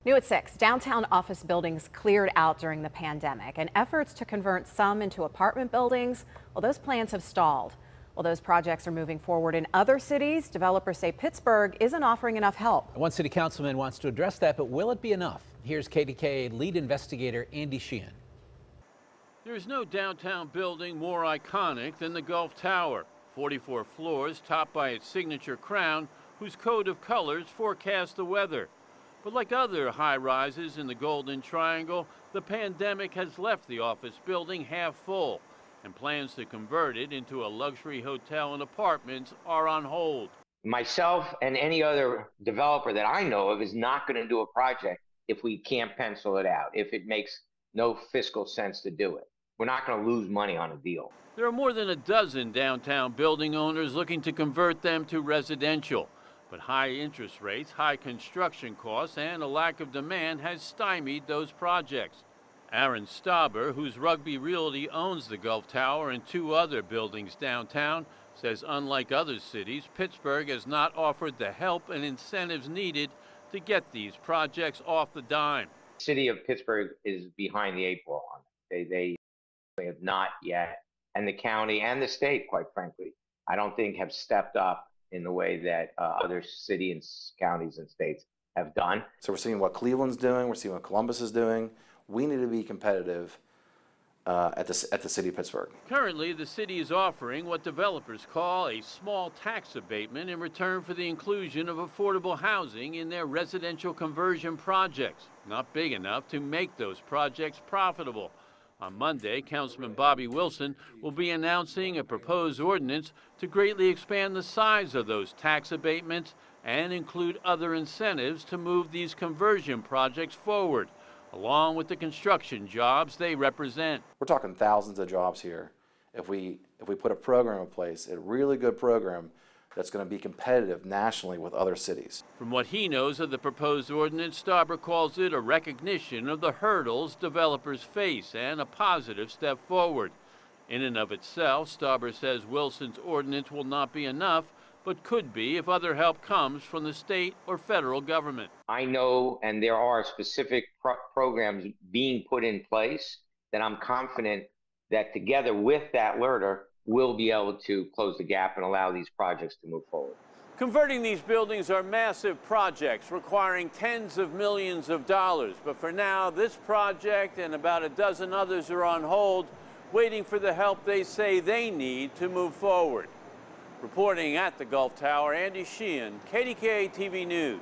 New at 6, downtown office buildings cleared out during the pandemic, and efforts to convert some into apartment buildings, well, those plans have stalled. While those projects are moving forward in other cities, developers say Pittsburgh isn't offering enough help. One city councilman wants to address that, but will it be enough? Here's KDKA lead investigator Andy Sheehan. There's no downtown building more iconic than the Gulf Tower. 44 floors topped by its signature crown, whose code of colors forecast the weather. But like other high-rises in the Golden Triangle, the pandemic has left the office building half full, and plans to convert it into a luxury hotel and apartments are on hold. Myself and any other developer that I know of is not going to do a project if we can't pencil it out, if it makes no fiscal sense to do it. We're not going to lose money on a deal. There are more than a dozen downtown building owners looking to convert them to residential. But high interest rates, high construction costs, and a lack of demand has stymied those projects. Aaron Stauber, whose Rugby Realty owns the Gulf Tower and two other buildings downtown, says unlike other cities, Pittsburgh has not offered the help and incentives needed to get these projects off the dime. The city of Pittsburgh is behind the eight ball on it. They have not yet, and the county and the state, quite frankly, I don't think have stepped up in the way that other cities and counties and states have done. So we're seeing what Cleveland's doing, we're seeing what Columbus is doing. We need to be competitive at the city of Pittsburgh. Currently, the city is offering what developers call a small tax abatement in return for the inclusion of affordable housing in their residential conversion projects, not big enough to make those projects profitable. On Monday, Councilman Bobby Wilson will be announcing a proposed ordinance to greatly expand the size of those tax abatements and include other incentives to move these conversion projects forward, along with the construction jobs they represent. We're talking thousands of jobs here. If we put a program in place, a really good program that's going to be competitive nationally with other cities. From what he knows of the proposed ordinance, Stauber calls it a recognition of the hurdles developers face and a positive step forward. In and of itself, Stauber says Wilson's ordinance will not be enough, but could be if other help comes from the state or federal government. I know, and there are specific programs being put in place that I'm confident that together with that LRTA, we'll be able to close the gap and allow these projects to move forward. Converting these buildings are massive projects requiring tens of millions of dollars. But for now, this project and about a dozen others are on hold, waiting for the help they say they need to move forward. Reporting at the Gulf Tower, Andy Sheehan, KDKA-TV News.